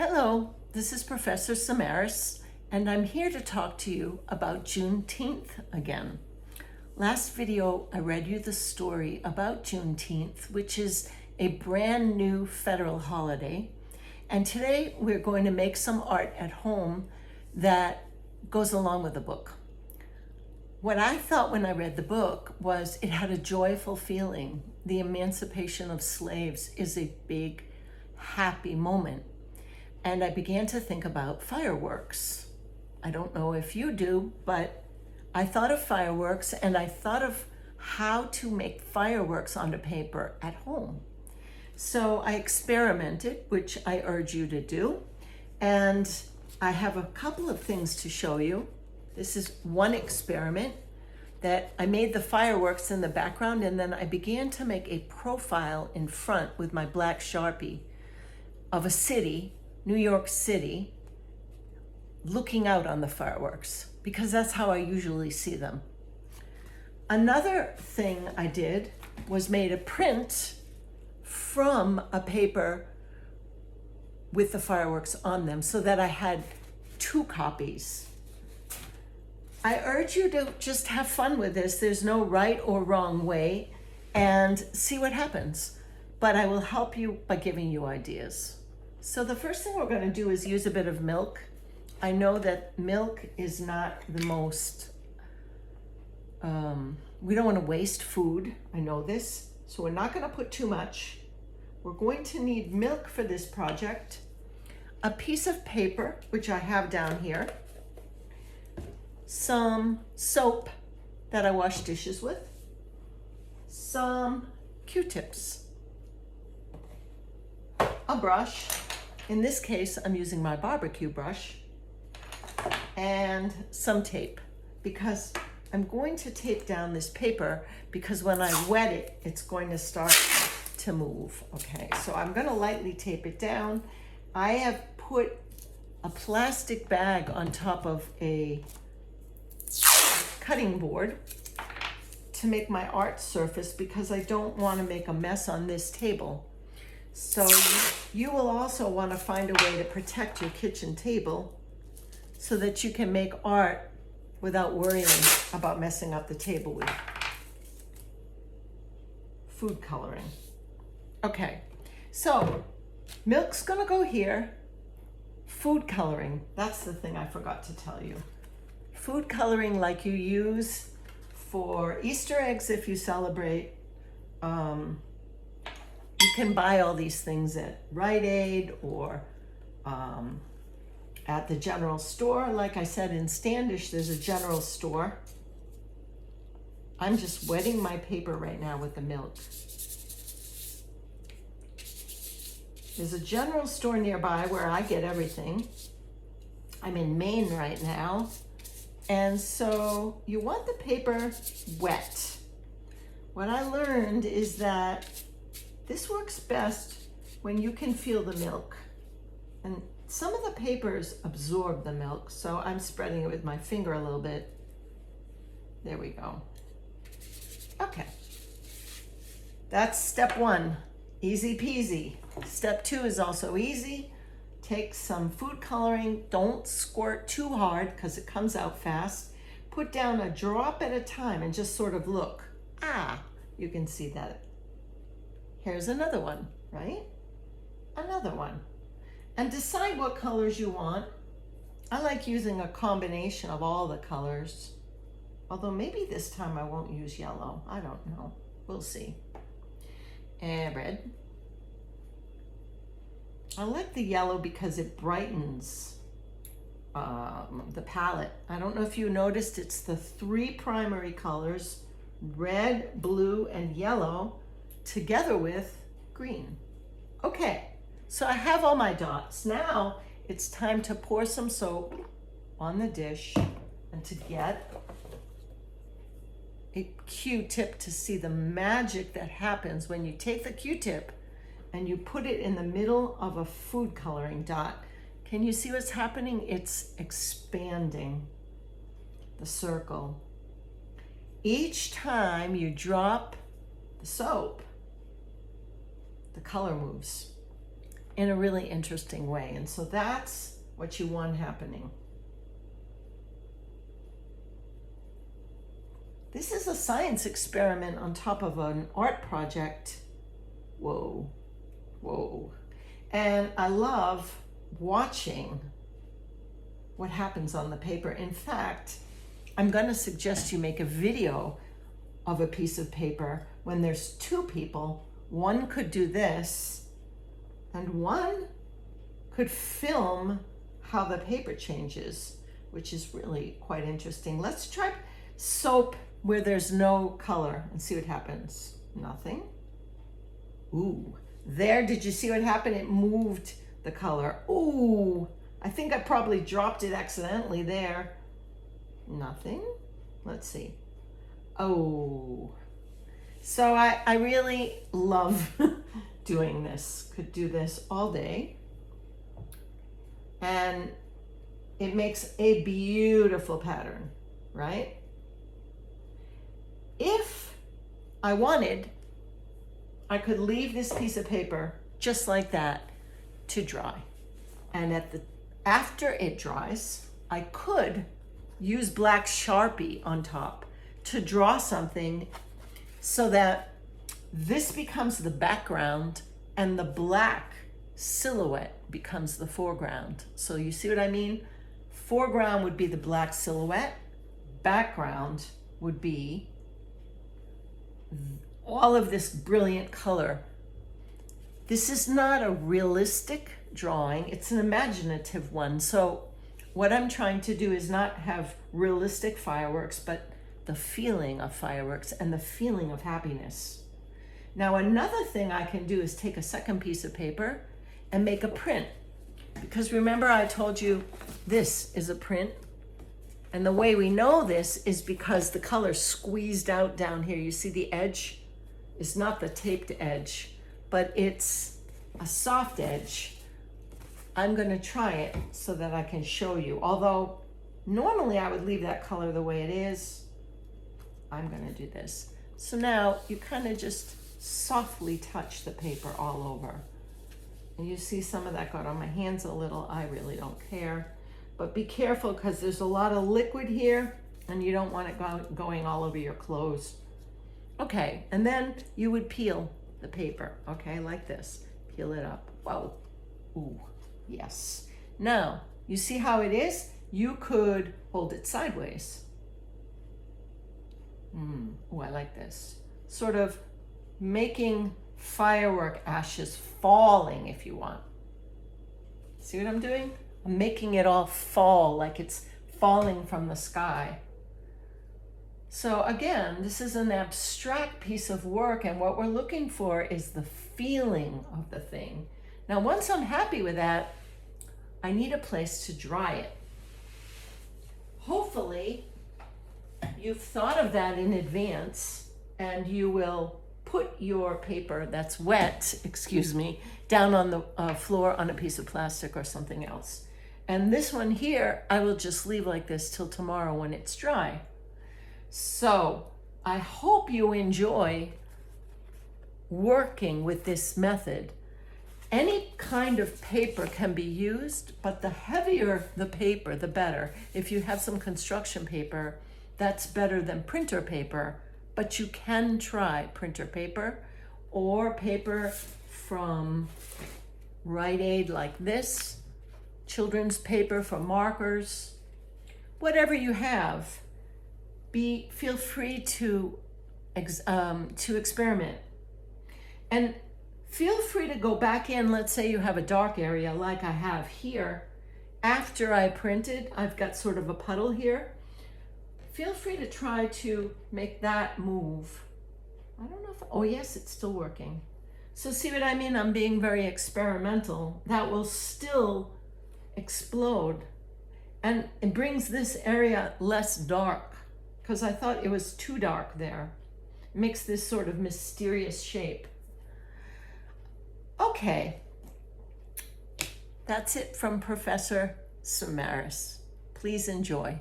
Hello, this is Professor Samaras, and I'm here to talk to you about Juneteenth again. Last video, I read you the story about Juneteenth, which is a brand new federal holiday. And today we're going to make some art at home that goes along with the book. What I thought when I read the book was it had a joyful feeling. The emancipation of slaves is a big, happy moment. And I began to think about fireworks. I don't know if you do, but I thought of fireworks and I thought of how to make fireworks onto paper at home. So I experimented, which I urge you to do. And I have a couple of things to show you. This is one experiment that I made the fireworks in the background, and then I began to make a profile in front with my black Sharpie of a city, New York City, looking out on the fireworks, because that's how I usually see them. Another thing I did was made a print from a paper with the fireworks on them so that I had two copies. I urge you to just have fun with this. There's no right or wrong way, and see what happens. But I will help you by giving you ideas. So the first thing we're going to do is use a bit of milk. I know that milk is not the most, we don't want to waste food. I know this. So we're not going to put too much. We're going to need milk for this project, a piece of paper, which I have down here, some soap that I wash dishes with, some Q-tips, a brush. In this case, I'm using my barbecue brush, and some tape, because I'm going to tape down this paper because when I wet it, it's going to start to move. Okay, so I'm going to lightly tape it down. I have put a plastic bag on top of a cutting board to make my art surface because I don't want to make a mess on this table. So you will also want to find a way to protect your kitchen table so that you can make art without worrying about messing up the table with food coloring. Okay, so milk's gonna go here. Food coloring, that's the thing I forgot to tell you. Food coloring like you use for Easter eggs if you celebrate. You can buy all these things at Rite Aid or at the general store. Like I said, in Standish, there's a general store. I'm just wetting my paper right now with the milk. There's a general store nearby where I get everything. I'm in Maine right now. And so you want the paper wet. What I learned is that this works best when you can feel the milk. And some of the papers absorb the milk, so I'm spreading it with my finger a little bit. There we go. Okay. That's step one, easy peasy. Step two is also easy. Take some food coloring. Don't squirt too hard because it comes out fast. Put down a drop at a time and just sort of look. Ah, you can see that. Here's another one, right? Another one. And decide what colors you want. I like using a combination of all the colors. Although maybe this time I won't use yellow. I don't know. We'll see. And red. I like the yellow because it brightens the palette. I don't know if you noticed, it's the three primary colors, red, blue, and yellow, together with green. Okay, so I have all my dots. Now it's time to pour some soap on the dish and to get a Q-tip to see the magic that happens when you take the Q-tip and you put it in the middle of a food coloring dot. Can you see what's happening? It's expanding the circle. Each time you drop the soap, the color moves. in a really interesting way. And so that's what you want happening. This is a science experiment on top of an art project. Whoa, whoa. And I love watching what happens on the paper. In fact, I'm going to suggest you make a video of a piece of paper when there's two people. One could do this, and one could film how the paper changes, which is really quite interesting. Let's try soap where there's no color and see what happens. Nothing. Ooh, there, did you see what happened? It moved the color. Ooh, I think I probably dropped it accidentally there. Nothing. Let's see. Oh, so I really love doing this. Could do this all day. And it makes a beautiful pattern, right? If I wanted, I could leave this piece of paper just like that to dry. And after it dries, I could use black Sharpie on top to draw something so that this becomes the background and the black silhouette becomes the foreground. So you see what I mean? Foreground would be the black silhouette. Background would be all of this brilliant color. This is not a realistic drawing, it's an imaginative one. So what I'm trying to do is not have realistic fireworks, but the feeling of fireworks and the feeling of happiness. Now, another thing I can do is take a second piece of paper and make a print. Because remember I told you this is a print. And the way we know this is because the color squeezed out down here. You see the edge? It's not the taped edge, but it's a soft edge. I'm going to try it so that I can show you. Although normally I would leave that color the way it is, I'm going to do this. So now you kind of just softly touch the paper all over. And you see some of that got on my hands a little. I really don't care. But be careful because there's a lot of liquid here and you don't want it going all over your clothes. Okay, and then you would peel the paper, okay, like this. Peel it up. Whoa. Ooh, yes. Now, you see how it is? You could hold it sideways. Oh, I like this. Sort of making firework ashes falling if you want. See what I'm doing? I'm making it all fall like it's falling from the sky. So again, this is an abstract piece of work, and what we're looking for is the feeling of the thing. Now, once I'm happy with that, I need a place to dry it. Hopefully, you've thought of that in advance, and you will put your paper that's wet, down on the floor on a piece of plastic or something else. And this one here, I will just leave like this till tomorrow when it's dry. So I hope you enjoy working with this method. Any kind of paper can be used, but the heavier the paper, the better. If you have some construction paper, that's better than printer paper, but you can try printer paper or paper from Rite Aid like this, children's paper for markers, whatever you have. Feel free to experiment, and feel free to go back in. Let's say you have a dark area like I have here. After I printed, I've got sort of a puddle here. Feel free to try to make that move. I don't know if, oh yes, it's still working. So see what I mean? I'm being very experimental. That will still explode, and it brings this area less dark because I thought it was too dark there. It makes this sort of mysterious shape. Okay, that's it from Professor Samaras. Please enjoy.